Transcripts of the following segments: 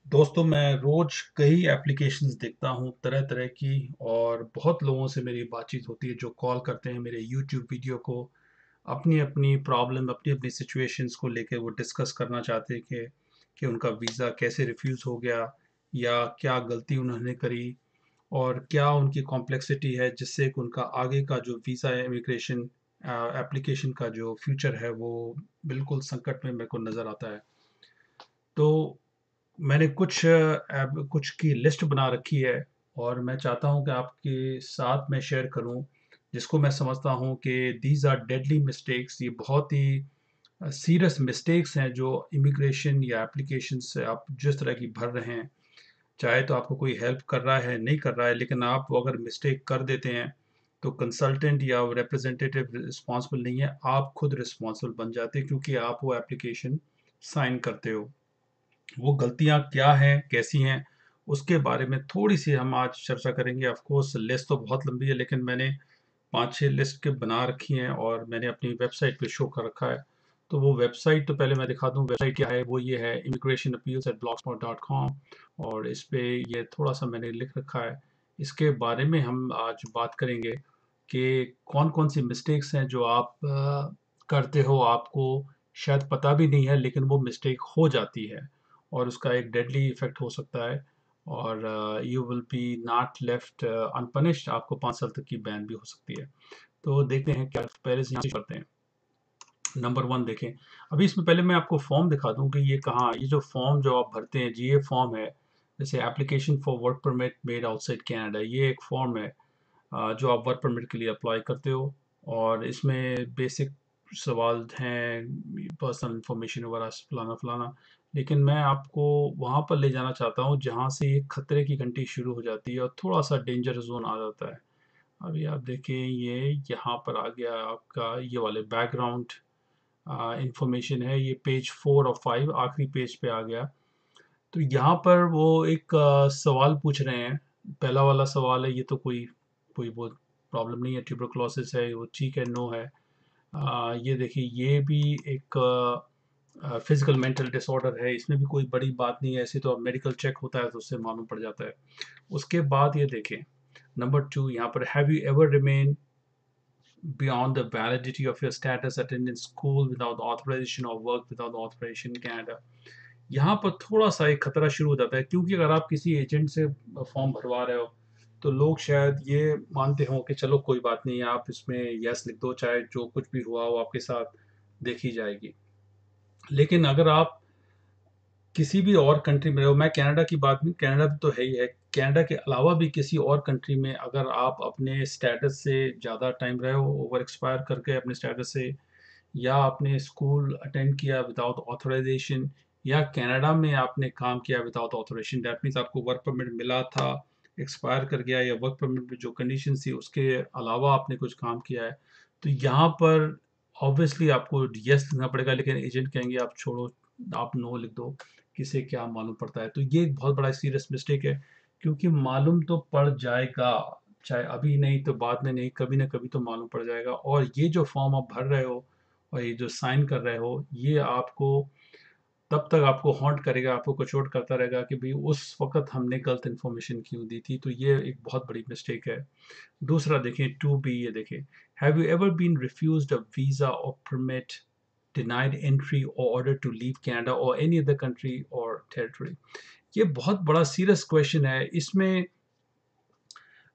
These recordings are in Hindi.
दोस्तों, मैं रोज कई एप्लीकेशंस देखता हूँ तरह तरह की। और बहुत लोगों से मेरी बातचीत होती है जो कॉल करते हैं मेरे यूट्यूब वीडियो को, अपनी अपनी प्रॉब्लम, अपनी अपनी सिचुएशंस को लेके वो डिस्कस करना चाहते हैं कि उनका वीज़ा कैसे रिफ्यूज़ हो गया, या क्या गलती उन्होंने करी, और क्या उनकी कॉम्प्लेक्सिटी है जिससे कि उनका आगे का जो वीज़ा इमिग्रेशन एप्लीकेशन का जो फ्यूचर है वो बिल्कुल संकट में मेरे को नज़र आता है। तो मैंने कुछ की लिस्ट बना रखी है, और मैं चाहता हूं कि आपके साथ मैं शेयर करूं, जिसको मैं समझता हूं कि दीज आर डेडली मिस्टेक्स। ये बहुत ही सीरियस मिस्टेक्स हैं जो इमिग्रेशन या एप्लीकेशन से आप जिस तरह की भर रहे हैं। चाहे तो आपको कोई हेल्प कर रहा है नहीं कर रहा है, लेकिन आप वो अगर मिस्टेक कर देते हैं तो कंसल्टेंट या रिप्रेजेंटेटिव रिस्पॉन्सिबल नहीं है, आप खुद रिस्पॉन्सिबल बन जाते हैं, क्योंकि आप वो एप्लीकेशन साइन करते हो। वो गलतियाँ क्या हैं, कैसी हैं, उसके बारे में थोड़ी-सी हम आज चर्चा करेंगे। ऑफ़ कोर्स लिस्ट तो बहुत लंबी है, लेकिन मैंने 5-6 लिस्ट के बना रखी हैं और मैंने अपनी वेबसाइट पे शो कर रखा है। तो वो वेबसाइट तो पहले मैं दिखा दूँ, वेबसाइट क्या है, वो ये है immigrationappeals@blogspot.com। और इस पे ये थोड़ा-सा मैंने लिख रखा है। इसके बारे में हम आज बात करेंगे कि कौन-कौन सी मिस्टेक्स हैं जो आप करते हो, आपको शायद पता भी नहीं है, लेकिन वो मिस्टेक हो जाती है और उसका एक डेडली इफ़ेक्ट हो सकता है। और you will be not left unpunished, आपको 5 साल तक की बैन भी हो सकती है। तो देखते हैं क्या, पहले से यहाँ से करते हैं। नंबर 1 देखें। अभी इसमें पहले मैं आपको फॉर्म दिखा दूँ कि ये कहाँ, ये जो फॉर्म जो आप भरते हैं जी, ये फॉर्म है। जैसे application for work permit made outside Canada, ये एक फॉर्म है जो आप वर्क परमिट के लिए अप्लाई करते हो। और इसमें बेसिक सवाल हैं, पर्सनल इंफॉर्मेशन वगैरह फलाना फलाना। लेकिन मैं आपको वहाँ पर ले जाना चाहता हूँ जहाँ से ये खतरे की घंटी शुरू हो जाती है और थोड़ा सा डेंजर जोन आ जाता है। अभी आप देखें, ये यहाँ पर आ गया आपका, ये वाले बैकग्राउंड इंफॉर्मेशन है, ये पेज 4 और 5, आखिरी पेज पे आ गया। तो यहाँ पर वो एक सवाल पूछ रहे हैं। पहला वाला सवाल है, ये तो कोई कोई वो प्रॉब्लम नहीं है, ट्यूबरकुलोसिस है, वो ठीक है, नो है। ये देखिए, ये भी एक फिजिकल मेंटल डिसऑर्डर है, इसमें भी कोई बड़ी बात नहीं है, ऐसे तो अब मेडिकल चेक होता है तो उससे मालूम पड़ जाता है। उसके बाद ये देखें, नंबर 2 यहाँ पर, have you ever remain beyond the validity of your status attending school without authorization or work without authorization in Canada। यहाँ पर थोड़ा सा एक खतरा शुरू हो जाता है, क्योंकि अगर आप किसी एजेंट से फॉर्म भरवा रहे हो तो लोग शायद ये मानते हों कि चलो कोई बात नहीं, आप इसमें यस लिख दो, चाहे जो कुछ भी हुआ वो आपके साथ देखी जाएगी। लेकिन अगर आप किसी भी और कंट्री में रहो, मैं कनाडा की बात नहीं, कनाडा तो है ही है, कनाडा के अलावा भी किसी और कंट्री में अगर आप अपने स्टेटस से ज़्यादा टाइम रहे हो, ओवर एक्सपायर करके अपने स्टेटस से, या आपने स्कूल अटेंड किया विदाउट ऑथराइजेशन, या कनाडा में आपने काम किया विदाउट ऑथराइजेशन, दैट मीन्स आपको वर्क परमिट मिला था, एक्सपायर कर गया, या वर्क परमिट में जो कंडीशन थी उसके अलावा आपने कुछ काम किया है, तो यहाँ पर ऑब्वियसली आपको यस लिखना पड़ेगा। लेकिन एजेंट कहेंगे आप छोड़ो, आप नो लिख दो, किसे क्या मालूम पड़ता है। तो ये एक बहुत बड़ा सीरियस मिस्टेक है, क्योंकि मालूम तो पड़ जाएगा, चाहे अभी नहीं तो बाद में नहीं, कभी ना कभी तो मालूम पड़ जाएगा। और ये जो फॉर्म आप भर रहे हो और ये जो साइन कर रहे हो, ये आपको तब तक आपको हॉन्ट करेगा, आपको कुचोट करता रहेगा कि भाई उस वक्त हमने गलत इन्फॉर्मेशन क्यों दी थी। तो ये एक बहुत बड़ी मिस्टेक है। दूसरा देखें, 2B, ये देखें, have you ever been refused a visa or permit, denied entry or order to leave Canada or any other country or territory। ये बहुत बड़ा सीरियस क्वेश्चन है। इसमें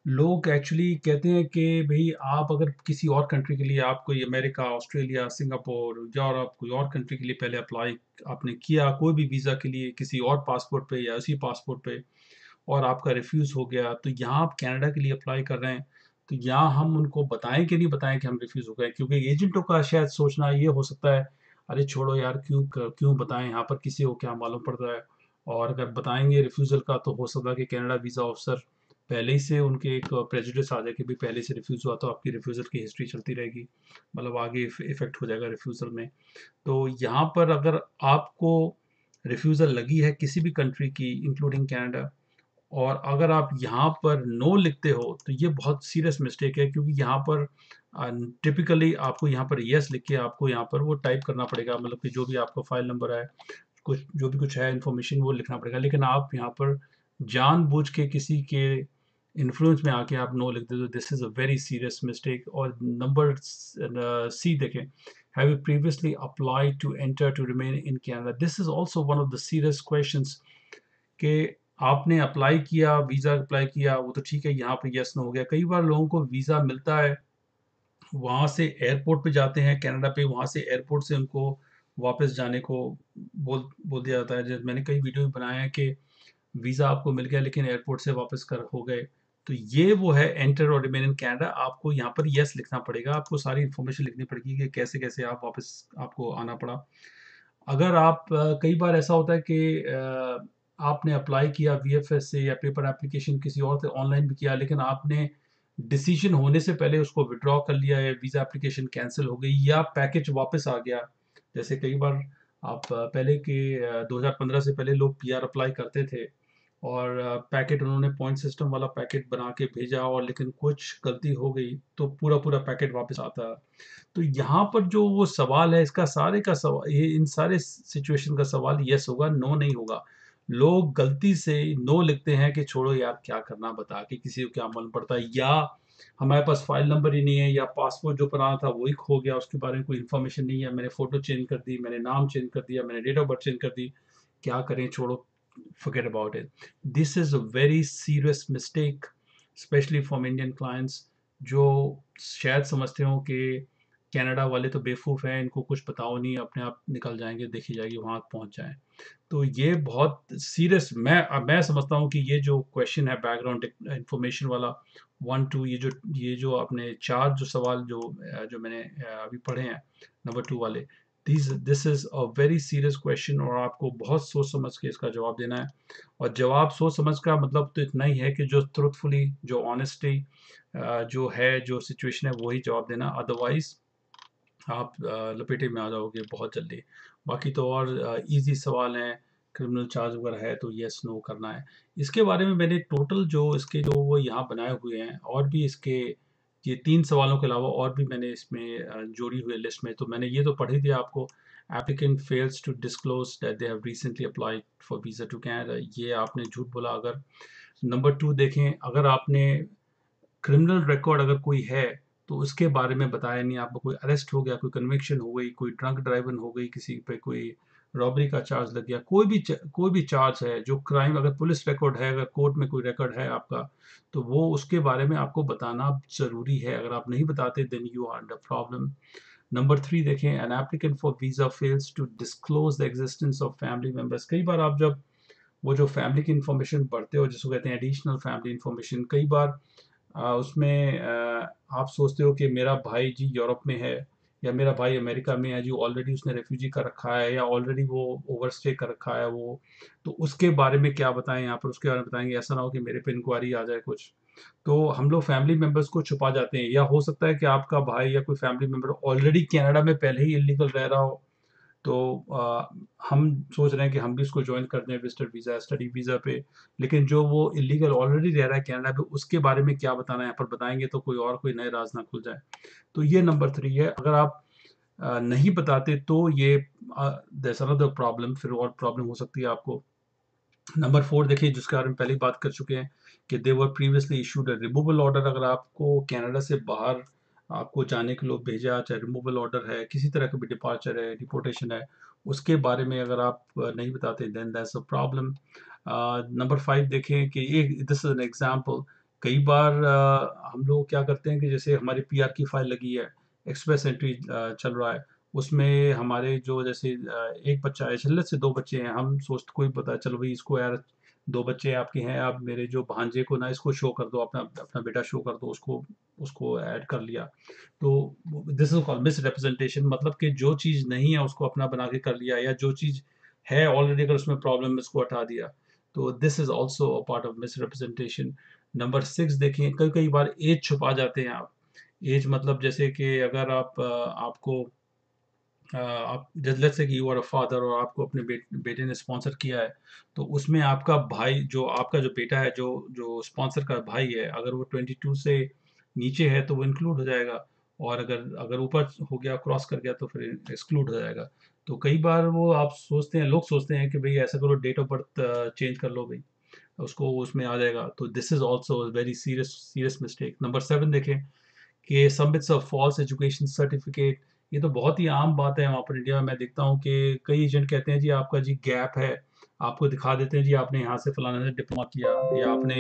लोग एक्चुअली कहते हैं कि भाई आप अगर किसी और कंट्री के लिए, आप कोई अमेरिका, ऑस्ट्रेलिया, सिंगापुर, यूरोप, कोई और कंट्री के लिए पहले अप्लाई आपने किया, कोई भी वीज़ा के लिए किसी और पासपोर्ट पे या उसी पासपोर्ट पे, और आपका रिफ्यूज़ हो गया, तो यहाँ आप कनाडा के लिए अप्लाई कर रहे हैं। तो यहाँ हम उनको बताएं कि नहीं बताएं कि हम रिफ्यूज़ हो गए, क्योंकि एजेंटों का शायद सोचना ये हो सकता है, अरे छोड़ो यार, क्यों बताएं, यहाँ पर किसी को क्या मालूम पड़ता है। और अगर बताएंगे रिफ्यूज़ल का, तो हो सकता है कि कनाडा वीज़ा ऑफिसर पहले ही से उनके एक प्रेजुडिस आ जाए कि भाई पहले से रिफ्यूज़ हुआ, तो आपकी रिफ्यूज़ल की हिस्ट्री चलती रहेगी, मतलब आगे इफेक्ट हो जाएगा रिफ्यूज़ल में। तो यहाँ पर अगर आपको रिफ्यूज़ल लगी है किसी भी कंट्री की, इंक्लूडिंग कनाडा, और अगर आप यहाँ पर नो लिखते हो, तो ये बहुत सीरियस मिस्टेक है, क्योंकि यहाँ पर टिपिकली आपको यहाँ पर यस लिख के आपको यहाँ पर वो टाइप करना पड़ेगा, मतलब कि जो भी आपका फाइल नंबर है, कुछ जो भी कुछ है इन्फॉर्मेशन वो लिखना पड़ेगा। लेकिन आप यहाँ पर जानबूझ के किसी के इन्फ्लुएंस में आके आप नो लिख देते हो, this is a very serious mistake. और नंबर सी देखें, have you previously applied to enter to remain in Canada, this is also one of the serious questions कि आपने अप्लाई किया, वीज़ा अप्लाई किया, वो तो ठीक है, यहाँ पे यस नो हो गया। कई बार लोगों को वीज़ा मिलता है, वहाँ से एयरपोर्ट पे जाते हैं कनाडा पे, वहाँ से एयरपोर्ट से उनको वापस जाने को बोल बोल दिया जाता है। जैसे मैंने कई वीडियो बनाए हैं कि वीज़ा आपको मिल गया लेकिन एयरपोर्ट से वापस कर हो गए। तो ये वो है एंटर और रिमेन इन कनाडा। आपको यहाँ पर यस लिखना पड़ेगा, आपको सारी इन्फॉर्मेशन लिखनी पड़ेगी कि कैसे-कैसे आप वापस आपको आना पड़ा। अगर आप कई बार ऐसा होता है कि आपने अप्लाई किया वीएफएस से या पेपर एप्लीकेशन किसी और से ऑनलाइन भी किया, लेकिन आपने डिसीजन होने से पहले उसको विड्रॉ कर लिया या वीज़ा एप्लीकेशन कैंसिल हो गई या पैकेज वापस आ गया। जैसे कई बार आप पहले के 2015 से पहले लोग पीआर अप्लाई करते थे और पैकेट उन्होंने पॉइंट सिस्टम वाला पैकेट बना के भेजा, और लेकिन कुछ गलती हो गई तो पूरा पैकेट वापस आता है। तो यहाँ पर जो वो सवाल है, इसका सारे का सवाल, ये इन सारे सिचुएशन का सवाल यस होगा, नो नहीं होगा। लोग गलती से नो लिखते हैं कि छोड़ो यार क्या करना बता के, किसी को क्या मालूम पड़ता है, या हमारे पास फाइल नंबर ही नहीं है, या पासपोर्ट जो पुराना था वही खो गया, उसके बारे में कोई इन्फॉर्मेशन नहीं है, मैंने फोटो चेंज कर दी, मैंने नाम चेंज कर दिया, मैंने डेट ऑफ बर्थ चेंज कर दी, क्या करें, छोड़ो, forget about it. This is a very serious mistake, especially from Indian clients, जो शायद समझते हो कि कनाडा वाले तो बेवकूफ़ हैं, इनको कुछ बताओ नहीं, अपने आप निकल जाएंगे, देखी जाएगी, वहाँ पहुँच जाएं। तो ये बहुत सीरियस, मैं समझता हूँ कि ये जो क्वेश्चन है बैकग्राउंड इंफॉर्मेशन वाला 1 2, ये जो आपने चार जो सवाल जो मैंने अभी पढ़े हैं, नंबर 2 वाले, this is a very serious question, और आपको बहुत सोच समझ के इसका जवाब देना है। और जवाब सोच समझ का मतलब तो इतना ही है कि जो ट्रुथफुली, जो ऑनेस्टी जो है, जो सिचुएशन है, वही जवाब देना, अदरवाइज आप लपेटे में आ जाओगे बहुत जल्दी। बाकी तो और इजी सवाल हैं, क्रिमिनल चार्ज वगैरह है तो यस नो करना है। इसके बारे में मैंने टोटल जो इसके जो वो यहाँ बनाए हुए हैं, और भी इसके ये 3 सवालों के अलावा और भी मैंने इसमें जोड़ी हुई है लिस्ट में। तो मैंने ये तो पढ़ ही दिया आपको, applicant fails to disclose that they have recently applied for visa to Canada, ये आपने झूठ बोला अगर। नंबर 2 देखें, अगर आपने क्रिमिनल रिकॉर्ड अगर कोई है तो उसके बारे में बताया नहीं, आपको कोई अरेस्ट हो गया, कोई कन्विक्शन हो गई, कोई ड्रंक ड्राइविंग हो गई, किसी पे कोई रॉबरी का चार्ज लग गया, कोई भी चार्ज है जो क्राइम, अगर पुलिस रिकॉर्ड है, अगर कोर्ट में कोई रिकॉर्ड है आपका, तो वो उसके बारे में आपको बताना ज़रूरी है। अगर आप नहीं बताते then you are under problem. Number 3 देखें, an applicant for visa fails to disclose the existence of family members. कई बार आप जब वो जो फैमिली की इंफॉर्मेशन पढ़ते हो, जिसको कहते हैं एडिशनल फैमिली इंफॉर्मेशन, कई बार उसमें आप सोचते हो कि मेरा भाई जी यूरोप में है, या मेरा भाई अमेरिका में है जी, ऑलरेडी उसने रेफ्यूजी कर रखा है, या ऑलरेडी वो ओवरस्टे कर रखा है वो, तो उसके बारे में क्या बताएं यहाँ पर, उसके बारे में बताएंगे, ऐसा ना हो कि मेरे पे इंक्वायरी आ जाए कुछ। तो हम लोग फैमिली मेंबर्स को छुपा जाते हैं, या हो सकता है कि आपका भाई या कोई फैमिली मेंबर ऑलरेडी कनाडा में पहले ही इलीगल रह रहा हो, तो हम सोच रहे हैं कि हम भी उसको ज्वाइन कर दें विजिटर वीज़ा, स्टडी वीज़ा पे, लेकिन जो वो इलीगल ऑलरेडी रह रहा है कनाडा पे, उसके बारे में क्या बताना है, यहाँ पर बताएंगे तो कोई और कोई नए राज ना खुल जाए। तो ये नंबर 3 है। अगर आप नहीं बताते तो ये दैट्स अनदर प्रॉब्लम, फिर और प्रॉब्लम हो सकती है आपको। नंबर 4 देखिए, जिसके बारे में पहले ही बात कर चुके हैं कि they were previously issued a removal order. अगर आपको कनाडा से बाहर आपको जाने के लिए भेजा, चाहे रिमूवल ऑर्डर है, किसी तरह का भी डिपार्चर है, डिपोर्टेशन है, उसके बारे में अगर आप नहीं बताते then that's a problem. Number 5 देखें कि एक दिस इज एन एग्जांपल, कई बार हम लोग क्या करते हैं कि जैसे हमारी पीआर की फाइल लगी है, एक्सप्रेस एंट्री चल रहा है, उसमें हमारे जो जैसे एक बच्चा है, छल्ले से 2 बच्चे हैं, हम सोचते कोई पता चलो भाई इसको यार 2 बच्चे आपके हैं, आप मेरे जो भांजे को ना इसको शो कर दो, अपना अपना बेटा शो कर दो, उसको उसको ऐड कर लिया। तो this is called miss representation, मतलब कि जो चीज़ नहीं है उसको अपना बना के कर लिया, या जो चीज़ है ऑलरेडी अगर उसमें प्रॉब्लम है उसको हटा दिया। तो this is also a part of miss representation. Number 6 देखें, कई कई बार एज छुपा जाते हैं आप। एज मतलब जैसे कि अगर आपको आप लेट्स से कि यू आर अ फादर और आपको अपने बेटे ने स्पॉन्सर किया है, तो उसमें आपका भाई, जो आपका जो बेटा है, जो जो स्पॉन्सर का भाई है, अगर वो 22 से नीचे है तो वो इंक्लूड हो जाएगा, और अगर अगर ऊपर हो गया, क्रॉस कर गया, तो फिर एक्सक्लूड हो जाएगा। तो कई बार वो आप सोचते हैं, लोग सोचते हैं कि भई ऐसा करो, डेट ऑफ बर्थ चेंज कर लो भई, उसको उसमें आ जाएगा। तो this is also a very serious serious mistake. Number 7 देखें कि submits a false education certificate. ये तो बहुत ही आम बात है वहाँ पर इंडिया में। मैं देखता हूँ कि कई एजेंट कहते हैं जी आपका जी गैप है, आपको दिखा देते हैं जी आपने यहाँ से फलाना से डिप्लोमा किया या आपने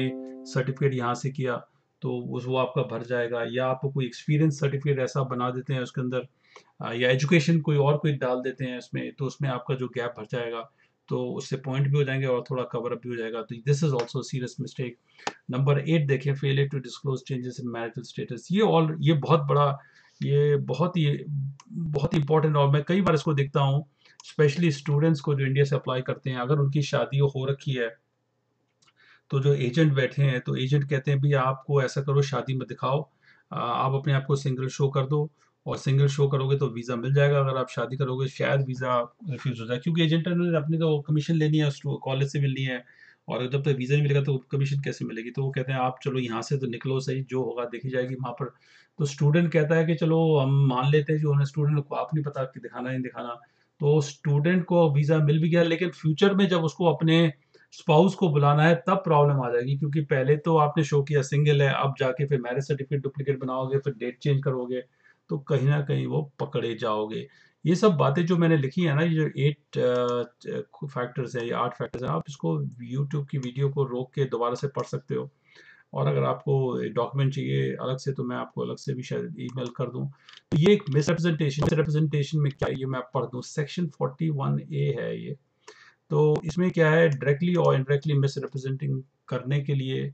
सर्टिफिकेट यहाँ से किया, तो उस वो आपका भर जाएगा, या आपको कोई एक्सपीरियंस सर्टिफिकेट ऐसा बना देते हैं उसके अंदर, या एजुकेशन कोई और कोई डाल देते हैं उसमें, तो उसमें आपका जो गैप भर जाएगा, तो उससे पॉइंट भी हो जाएंगे और थोड़ा कवर अप भी हो जाएगा। तो this is also serious mistake. Number 8 देखें, failure to disclose changes in marital status. ये बहुत बड़ा, ये बहुत ही इंपॉर्टेंट, और मैं कई बार इसको देखता हूँ, स्पेशली स्टूडेंट्स को जो इंडिया से अप्लाई करते हैं, अगर उनकी शादी हो रखी है, तो जो एजेंट बैठे हैं, तो एजेंट कहते हैं भई आपको ऐसा करो, शादी मत दिखाओ, आप अपने आप को सिंगल शो कर दो, और सिंगल शो करोगे तो वीज़ा मिल जाएगा। अगर आप शादी करोगे शायद वीज़ा रिफ्यूज़ हो जाए, क्योंकि एजेंट ने अपनी तो कमीशन लेनी है, कॉलेज से मिलनी है, और जब तक वीज़ा नहीं मिलेगा तो कमीशन कैसे मिलेगी? तो वो कहते हैं आप चलो यहाँ से तो निकलो सही, जो होगा देखी जाएगी वहाँ पर। तो स्टूडेंट कहता है कि चलो हम मान लेते हैं, जो उन्हें स्टूडेंट को आप नहीं पता कि दिखाना नहीं दिखाना। तो स्टूडेंट को वीज़ा मिल भी गया, लेकिन फ्यूचर में जब उसको अपने स्पाउस को बुलाना है तब प्रॉब्लम आ जाएगी, क्योंकि पहले तो आपने शो किया सिंगल है, अब जाके फिर मैरिज सर्टिफिकेट डुप्लीकेट बनाओगे, फिर डेट चेंज करोगे, तो कहीं ना कहीं वो पकड़े जाओगे। ये सब बातें जो मैंने लिखी है ना, ये जो 8 फैक्टर्स है, ये 8 फैक्टर्स है, आप इसको यूट्यूब की वीडियो को रोक के दोबारा से पढ़ सकते हो। और अगर आपको डॉक्यूमेंट चाहिए अलग से, तो मैं आपको अलग से भी शायद ईमेल कर दूं। तो ये एक मिसरिप्रेजेंटेशन में क्या है, ये मैं पढ़ दूं। सेक्शन 41A है ये। तो इसमें क्या है, डायरेक्टली और इनडायरेक्टली मिस रिप्रेजेंटिंग करने के लिए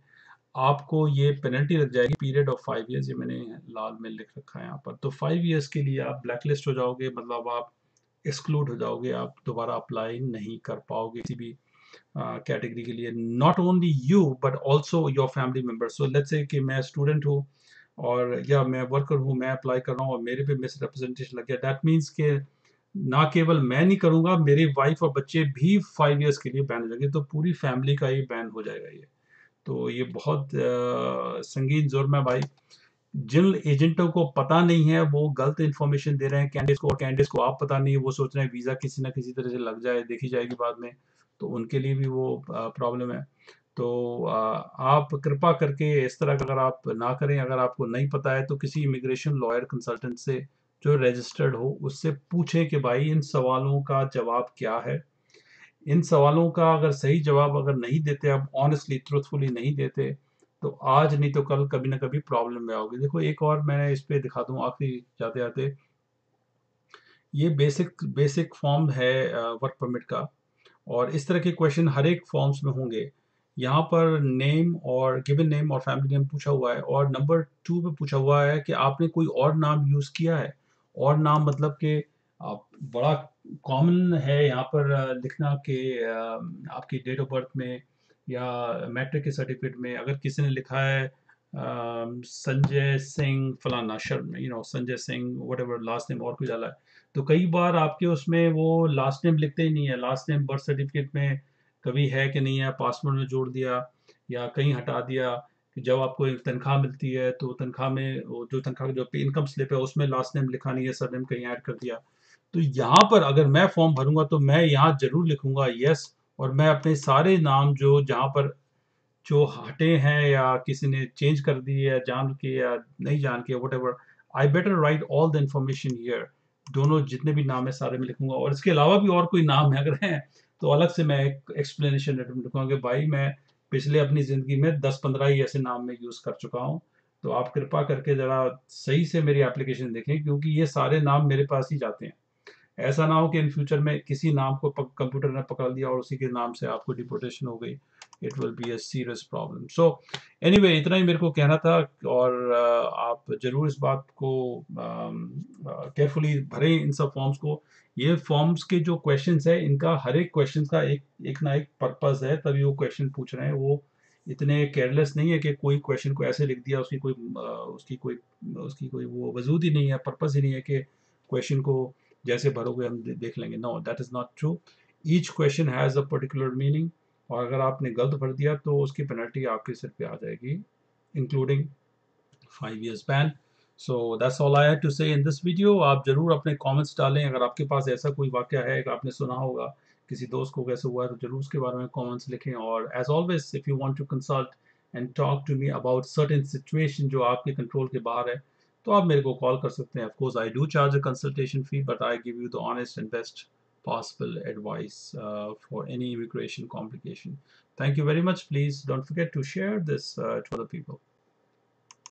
आपको ये पेनल्टी लग जाएगी, पीरियड ऑफ 5 ईयर्स। ये मैंने लाल में लिख रखा है यहाँ पर। तो 5 ईयर्स के लिए आप ब्लैक लिस्ट हो जाओगे, मतलब आप एक्सक्लूड हो जाओगे, आप दोबारा अप्लाई नहीं कर पाओगे किसी भी कैटेगरी के लिए। Not only you but also your family member. So let's say कि मैं स्टूडेंट हूँ, और या मैं वर्कर हूँ, मैं अप्लाई कर रहा हूँ और मेरे पे मिस रिप्रेजेंटेशन लग गया, दैट मीन्स के ना केवल मैं नहीं करूंगा, मेरी वाइफ और बच्चे भी 5 ईयर्स के लिए बैन हो जाएंगे, तो पूरी फैमिली का ही बैन हो जाएगा ये। तो ये बहुत संगीन जुर्म है भाई। जिन एजेंटों को पता नहीं है वो गलत इन्फॉर्मेशन दे रहे हैं कैंडिडेट्स को, और कैंडिडेट्स को आप पता नहीं है, वो सोच रहे हैं वीज़ा किसी ना किसी तरह से लग जाए, देखी जाएगी बाद में, तो उनके लिए भी वो प्रॉब्लम है। तो आप कृपा करके इस तरह का अगर आप ना करें, अगर आपको नहीं पता है तो किसी इमिग्रेशन लॉयर कंसल्टेंट से जो रजिस्टर्ड हो उससे पूछें कि भाई इन सवालों का जवाब क्या है। इन सवालों का अगर सही जवाब अगर नहीं देते, आप ऑनेस्टली ट्रूथफुली नहीं देते, तो आज नहीं तो कल कभी ना कभी प्रॉब्लम में आओगे। देखो एक और मैं इस पे दिखा दूं आखिरी जाते जाते, ये बेसिक बेसिक फॉर्म है वर्क परमिट का, और इस तरह के क्वेश्चन हर एक फॉर्म्स में होंगे। यहाँ पर नेम और गिवन नेम और फैमिली नेम पूछा हुआ है, और नंबर 2 पे पूछा हुआ है कि आपने कोई और नाम यूज़ किया है। और नाम मतलब कि आप, बड़ा कॉमन है यहाँ पर लिखना कि आपकी डेट ऑफ बर्थ में या मैट्रिक के सर्टिफिकेट में अगर किसी ने लिखा है संजय सिंह फलाना Sharma, Sanjay Singh what ever last name और कुछ डाला है, तो कई बार आपके उसमें वो लास्ट नेम लिखते ही नहीं है। लास्ट नेम बर्थ सर्टिफिकेट में कभी है कि नहीं है, पासपोर्ट में जोड़ दिया या कहीं हटा दिया। कि जब आपको एक तनख्वाह मिलती है तो तनख्वाह में वो जो तनख्वाह जो इनकम स्लिप है उसमें लास्ट नेम लिखा नहीं है, सर नेम कहीं ऐड कर दिया। तो यहाँ पर अगर मैं फॉर्म भरूंगा तो मैं यहाँ जरूर लिखूंगा यस, और मैं अपने सारे नाम जो जहाँ पर जो हटे हैं या किसी ने चेंज कर दी है जान के या नहीं जान के, what ever, I better right all the information here. दोनों जितने भी नाम है सारे में लिखूंगा, और इसके अलावा भी और कोई नाम है अगर हैं तो अलग से मैं एक एक्सप्लेनेशन लिखूंगा कि भाई मैं पिछले अपनी ज़िंदगी में 10-15 ही ऐसे नाम में यूज़ कर चुका हूँ। तो आप कृपा करके ज़रा सही से मेरी एप्लीकेशन देखें, क्योंकि ये सारे नाम मेरे पास ही जाते हैं। ऐसा ना हो कि इन फ्यूचर में किसी नाम को कंप्यूटर ने पकड़ लिया और उसी के नाम से आपको डिपोर्टेशन हो गई। It will be a serious problem. So anyway, इतना ही मेरे को कहना था। और आप जरूर इस बात को केयरफुली भरें इन सब फॉर्म्स को। ये फॉर्म्स के जो क्वेश्चंस है, इनका हर एक क्वेश्चन का एक एक ना एक पर्पस है, तभी वो क्वेश्चन पूछ रहे हैं। वो इतने केयरलेस नहीं है कि कोई क्वेश्चन को ऐसे लिख दिया, उसकी कोई वो वजूद ही नहीं है, पर्पस ही नहीं है कि क्वेश्चन को जैसे भरोगे हम देख लेंगे। No, that is not true. Each question has a particular meaning, और अगर आपने गलत भर दिया तो उसकी पेनल्टी आपके सिर पे आ जाएगी, including 5 years ban. So that's all I had to say in this video. आप जरूर अपने कमेंट्स डालें, अगर आपके पास ऐसा कोई वाकया है कि आपने सुना होगा किसी दोस्त को कैसे हुआ है, तो जरूर उसके बारे में कमेंट्स लिखें। और as always, if you want to consult and talk to me about certain situation जो आपके कंट्रोल के बाहर है, तो आप मेरे को कॉल कर सकते हैं। Of course I do charge a consultation fee, but I give you the honest and best possible advice for any immigration complication. Thank you very much. Please don't forget to share this to other people.